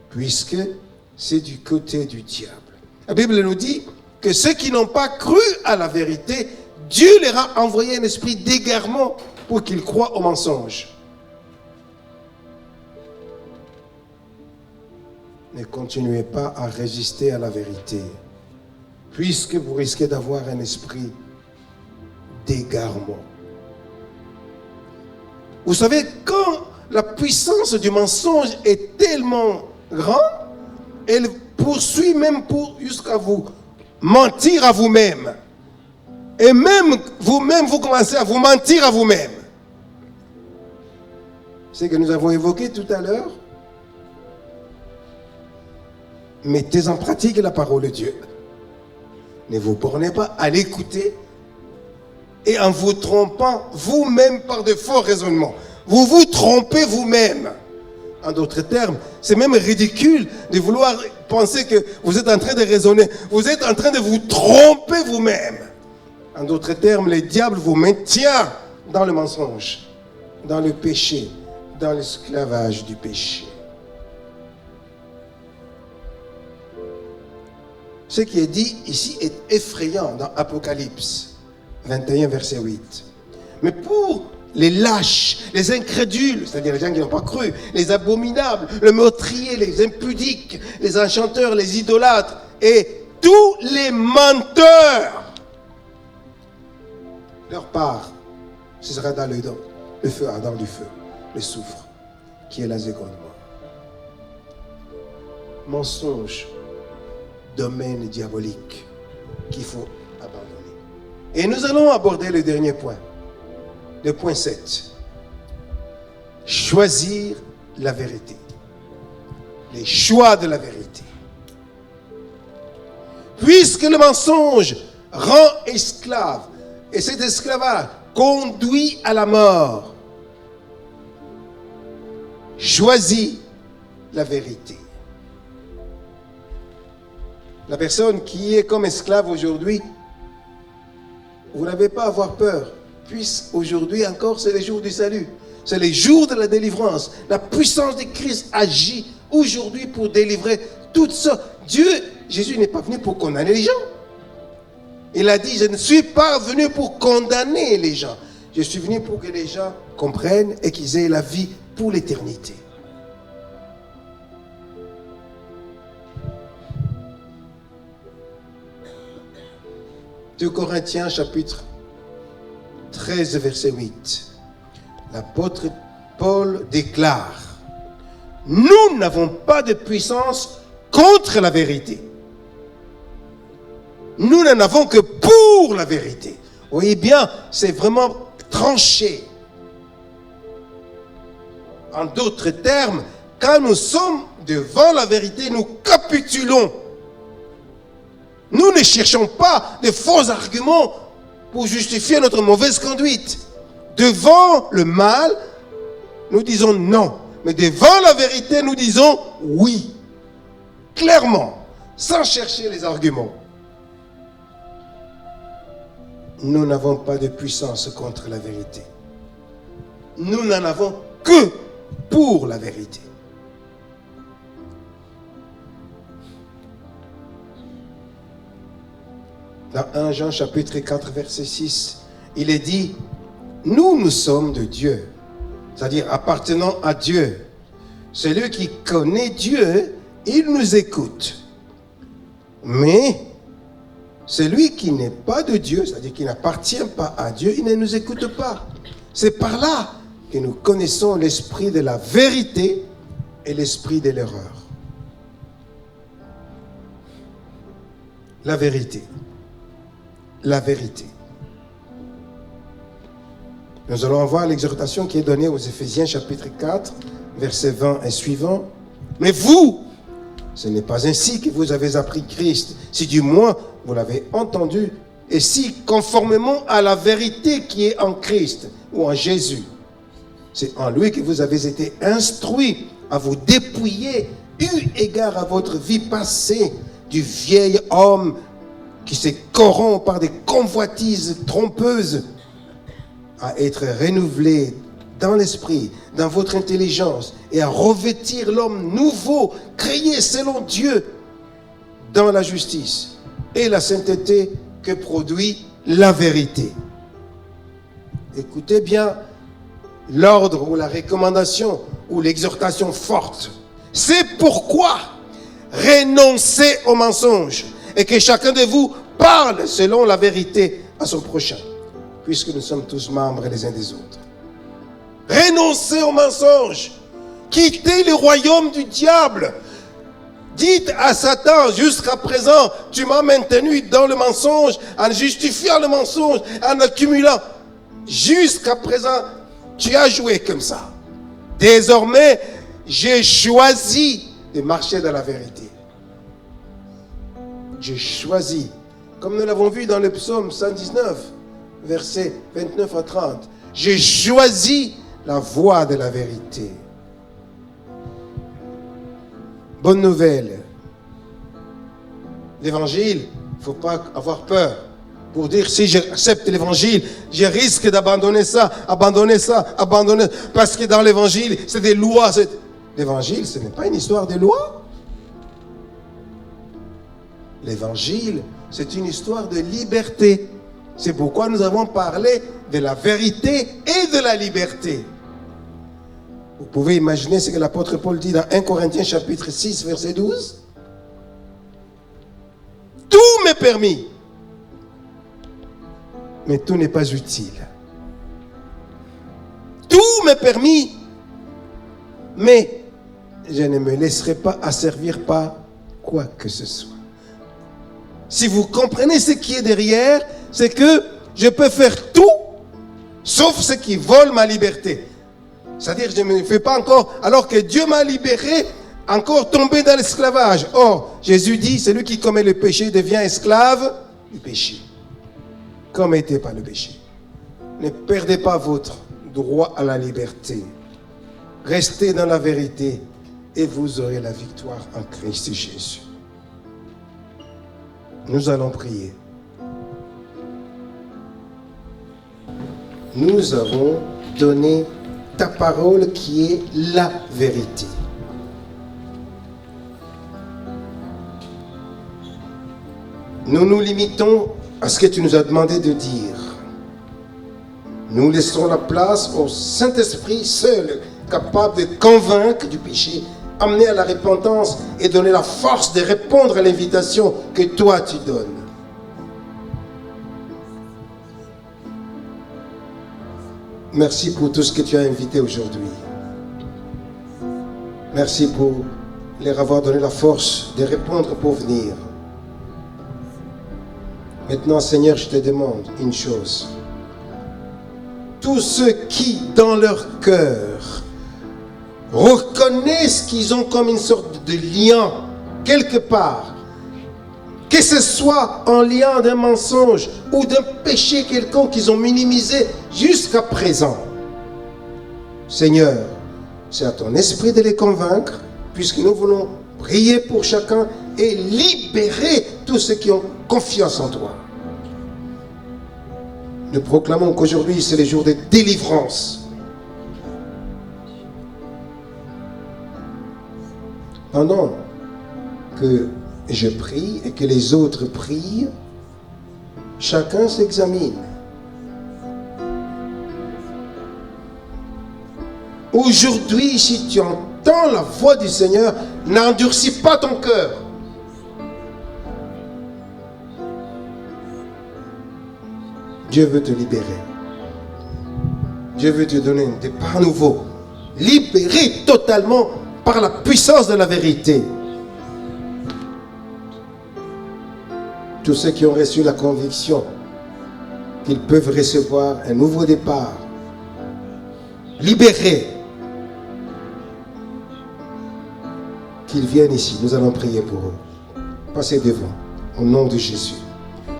puisque c'est du côté du diable. La Bible nous dit que ceux qui n'ont pas cru à la vérité, Dieu leur a envoyé un esprit d'égarement pour qu'ils croient au mensonge. Ne continuez pas à résister à la vérité, puisque vous risquez d'avoir un esprit d'égarement. Vous savez, quand la puissance du mensonge est tellement grande, elle poursuit même jusqu'à vous mentir à vous-même. Et même vous-même, vous commencez à vous mentir à vous-même. C'est ce que nous avons évoqué tout à l'heure. Mettez en pratique la parole de Dieu. Ne vous bornez pas à l'écouter et en vous trompant vous-même par de faux raisonnements. Vous vous trompez vous-même. En d'autres termes, c'est même ridicule de vouloir penser que vous êtes en train de raisonner. Vous êtes en train de vous tromper vous-même. En d'autres termes, le diable vous maintient dans le mensonge, dans le péché, dans l'esclavage du péché. Ce qui est dit ici est effrayant dans Apocalypse 21, verset 8. Mais pour les lâches, les incrédules, c'est-à-dire les gens qui n'ont pas cru, les abominables, le meurtrier, les impudiques, les enchanteurs, les idolâtres et tous les menteurs, leur part, ce sera dans le feu ardent du feu, le soufre, qui est la seconde mort. Mensonge, domaine diabolique qu'il faut abandonner. Et nous allons aborder le dernier point, le point 7. Choisir la vérité. Les choix de la vérité. Puisque le mensonge rend esclave, et cet esclavage conduit à la mort, choisis la vérité. La personne qui est comme esclave aujourd'hui, vous n'avez pas à avoir peur, puisqu'aujourd'hui encore c'est le jour du salut, c'est le jour de la délivrance. La puissance de Christ agit aujourd'hui pour délivrer toutes sortes. Jésus n'est pas venu pour condamner les gens. Il a dit, je ne suis pas venu pour condamner les gens. Je suis venu pour que les gens comprennent et qu'ils aient la vie pour l'éternité. 2 Corinthiens chapitre 13 verset 8. L'apôtre Paul déclare: nous n'avons pas de puissance contre la vérité. Nous n'en avons que pour la vérité. Vous voyez bien, c'est vraiment tranché. En d'autres termes, quand nous sommes devant la vérité, nous capitulons. Nous ne cherchons pas de faux arguments pour justifier notre mauvaise conduite. Devant le mal, nous disons non. Mais devant la vérité, nous disons oui. Clairement, sans chercher les arguments. Nous n'avons pas de puissance contre la vérité. Nous n'en avons que pour la vérité. Dans 1 Jean chapitre 4 verset 6, il est dit: nous sommes de Dieu, c'est-à-dire appartenant à Dieu. Celui qui connaît Dieu, il nous écoute. Mais celui qui n'est pas de Dieu, c'est-à-dire qui n'appartient pas à Dieu, il ne nous écoute pas. C'est par là que nous connaissons l'esprit de la vérité et l'esprit de l'erreur. La vérité. La vérité. Nous allons voir l'exhortation qui est donnée aux Éphésiens chapitre 4, versets 20 et suivants. Mais vous, ce n'est pas ainsi que vous avez appris Christ, si du moins vous l'avez entendu, et si conformément à la vérité qui est en Christ ou en Jésus. C'est en lui que vous avez été instruits à vous dépouiller, eu égard à votre vie passée, du vieil homme qui se corrompt par des convoitises trompeuses, à être renouvelé dans l'esprit, dans votre intelligence, et à revêtir l'homme nouveau, créé selon Dieu, dans la justice et la sainteté que produit la vérité. Écoutez bien l'ordre ou la recommandation ou l'exhortation forte. C'est pourquoi renoncez au mensonge et que chacun de vous parle selon la vérité à son prochain, puisque nous sommes tous membres les uns des autres. Renoncez au mensonge. Quittez le royaume du diable. Dites à Satan, jusqu'à présent, tu m'as maintenu dans le mensonge, en justifiant le mensonge, en accumulant. Jusqu'à présent, tu as joué comme ça. Désormais, j'ai choisi de marcher dans la vérité. J'ai choisi, comme nous l'avons vu dans le psaume 119, versets 29 à 30. J'ai choisi la voie de la vérité. Bonne nouvelle. L'évangile, il ne faut pas avoir peur. Pour dire, si j'accepte l'évangile, je risque d'abandonner ça. Parce que dans l'évangile, c'est des lois. L'évangile, ce n'est pas une histoire de lois. L'évangile, c'est une histoire de liberté. C'est pourquoi nous avons parlé de la vérité et de la liberté. Vous pouvez imaginer ce que l'apôtre Paul dit dans 1 Corinthiens chapitre 6, verset 12. Tout m'est permis, mais tout n'est pas utile. Tout m'est permis, mais je ne me laisserai pas asservir par quoi que ce soit. Si vous comprenez ce qui est derrière, c'est que je peux faire tout, sauf ce qui vole ma liberté. C'est-à-dire que je ne me fais pas encore, alors que Dieu m'a libéré, encore tomber dans l'esclavage. Or, Jésus dit, celui qui commet le péché devient esclave du péché. Commettez pas le péché. Ne perdez pas votre droit à la liberté. Restez dans la vérité et vous aurez la victoire en Christ Jésus. Nous allons prier. Nous avons donné ta parole qui est la vérité. Nous nous limitons à ce que tu nous as demandé de dire. Nous laissons la place au Saint-Esprit seul, capable de convaincre du péché, amener à la repentance et donner la force de répondre à l'invitation que toi tu donnes. Merci pour tout ce que tu as invité aujourd'hui. Merci pour leur avoir donné la force de répondre pour venir. Maintenant, Seigneur, je te demande une chose. Tous ceux qui, dans leur cœur, reconnaissent qu'ils ont comme une sorte de lien quelque part, que ce soit en lien d'un mensonge ou d'un péché quelconque qu'ils ont minimisé jusqu'à présent. Seigneur, c'est à ton esprit de les convaincre, puisque nous voulons prier pour chacun et libérer tous ceux qui ont confiance en toi. Nous proclamons qu'aujourd'hui c'est le jour de délivrance. Pendant que je prie et que les autres prient, chacun s'examine. Aujourd'hui, si tu entends la voix du Seigneur, n'endurcis pas ton cœur. Dieu veut te libérer. Dieu veut te donner un départ nouveau. Libéré totalement par la puissance de la vérité. Tous ceux qui ont reçu la conviction qu'ils peuvent recevoir un nouveau départ, libérés, qu'ils viennent ici. Nous allons prier pour eux. Passez devant, au nom de Jésus.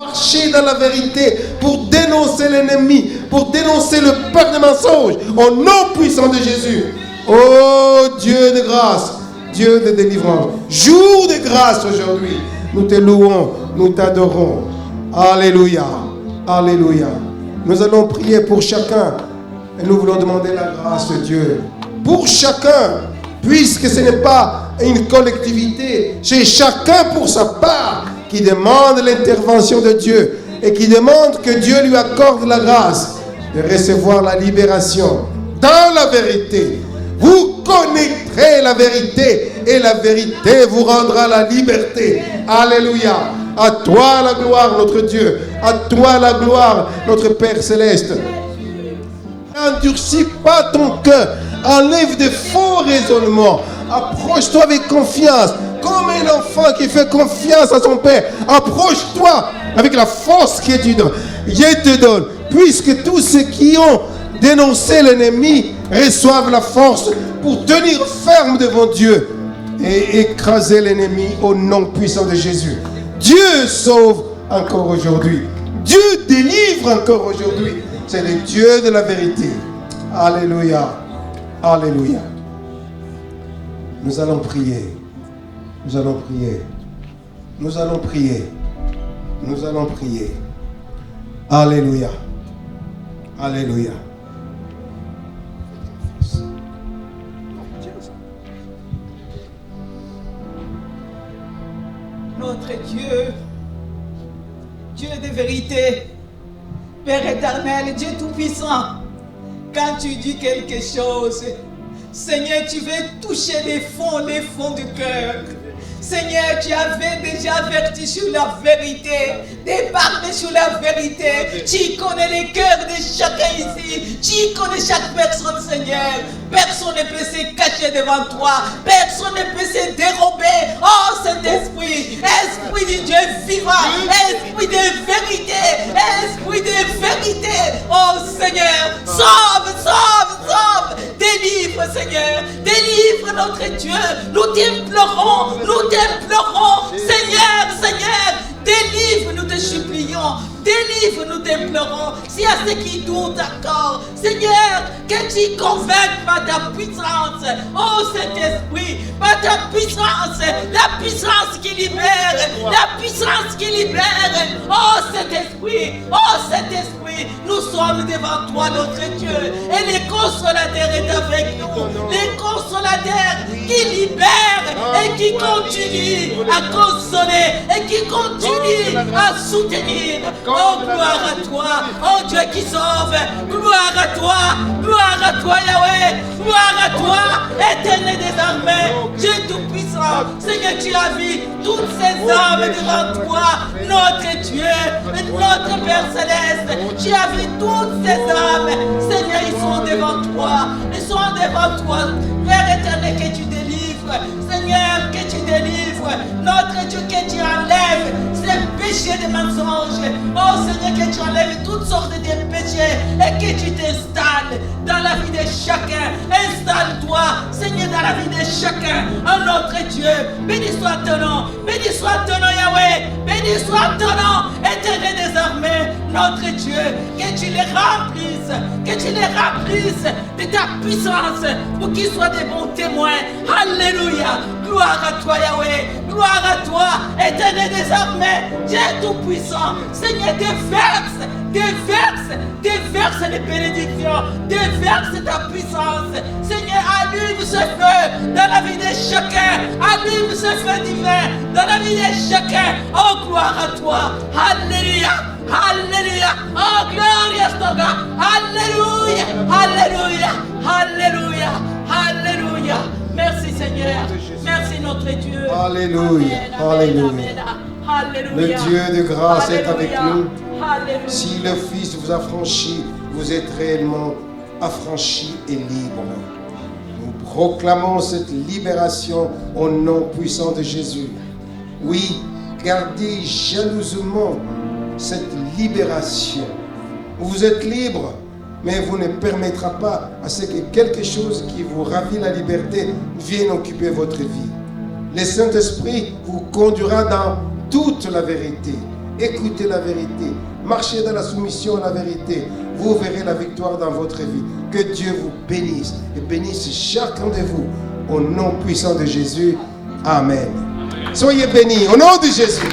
Marchez dans la vérité pour dénoncer l'ennemi, pour dénoncer le peuple de mensonges, au nom puissant de Jésus. Oh Dieu de grâce, Dieu de délivrance, jour de grâce aujourd'hui, nous te louons, nous t'adorons. Alléluia, alléluia. Nous allons prier pour chacun Et nous voulons demander la grâce de Dieu pour chacun, puisque ce n'est pas une collectivité, c'est chacun pour sa part qui demande l'intervention de Dieu et qui demande que Dieu lui accorde la grâce de recevoir la libération dans la vérité. Vous connaîtrez la vérité et la vérité vous rendra la liberté. Alléluia. À toi la gloire, notre Dieu. À toi la gloire, notre Père céleste. N'endurcis pas ton cœur. Enlève de faux raisonnements. Approche-toi avec confiance. Comme un enfant qui fait confiance à son Père. Approche-toi avec la force que tu donnes. Je te donne. Puisque tous ceux qui ont dénoncé l'ennemi reçoivent la force pour tenir ferme devant Dieu et écraser l'ennemi au nom puissant de Jésus. Dieu sauve encore aujourd'hui. Dieu délivre encore aujourd'hui. C'est le Dieu de la vérité. Alléluia. Alléluia. Nous allons prier. Nous allons prier. Nous allons prier. Nous allons prier. Alléluia. Alléluia. Notre Dieu, Dieu de vérité, Père éternel, Dieu tout-puissant, quand tu dis quelque chose, Seigneur, tu veux toucher les fonds du cœur. Seigneur, tu avais déjà averti sur la vérité, de parler sur la vérité. Tu connais les cœurs de chacun ici. Tu connais chaque personne, Seigneur. Personne ne peut se cacher devant toi. Personne ne peut se dérober. Oh, Saint-Esprit, Esprit du Dieu vivant, Esprit de vérité, Esprit de vérité. Oh, Seigneur, sauve, sauve, sauve. Délivre, Seigneur. Délivre notre Dieu. Nous t'implorons, Seigneur, Seigneur, délivre, nous te supplions, délivre, nous t'implorons. S'il y a ceux qui doutent encore, Seigneur, que tu convainques par ta puissance, oh Saint-Esprit, par ta puissance, la puissance qui libère, la puissance qui libère, oh Saint-Esprit, nous sommes devant toi, notre Dieu, et les consolateurs est avec nous, les consolateurs qui libèrent et qui continuent à consoler et qui continuent à soutenir. Oh, gloire à toi, oh Dieu qui sauve, gloire à toi Yahweh, gloire à toi, éternel des armées, Dieu tout-puissant. Seigneur, tu as vu toutes ces âmes devant toi, notre Dieu, notre Père céleste, tu as vu toutes ces âmes, Seigneur, ils sont devant toi, Père éternel, que tu délivres, Seigneur, que tu délivres, notre Dieu, que tu enlèves ces péchés de mensonges, oh Seigneur, que tu enlèves toutes sortes de péchés et que tu t'installes dans la vie de chacun. Installe-toi, Seigneur, dans la vie de chacun, oh notre Dieu. Béni soit ton nom, Yahweh, béni soit ton nom, éternel des armées, notre Dieu, que tu les remplisses de ta puissance pour qu'ils soient des bons témoins. Alléluia, gloire à toi Yahweh, gloire à toi, éternel des armées, Dieu tout-puissant. Seigneur, déverse les bénédictions, déverse ta puissance. Seigneur, allume ce feu dans la vie de chacun, allume ce feu divin dans la vie de chacun. Oh, gloire à toi, alléluia, alléluia, oh, gloria ton nom, alléluia, alléluia, alléluia, alléluia. Merci Seigneur, merci notre Dieu. Alléluia, alléluia. Alléluia. Le Dieu de grâce est avec nous. Alléluia. Si le Fils vous affranchit, vous êtes réellement affranchis et libres. Nous proclamons cette libération au nom puissant de Jésus. Oui, gardez jalousement cette libération. Vous êtes libre, mais vous ne permettra pas à ce que quelque chose qui vous ravit la liberté vienne occuper votre vie. Le Saint-Esprit vous conduira dans toute la vérité. Écoutez la vérité. Marchez dans la soumission à la vérité. Vous verrez la victoire dans votre vie. Que Dieu vous bénisse et bénisse chacun de vous. Au nom puissant de Jésus. Amen. Soyez bénis au nom de Jésus.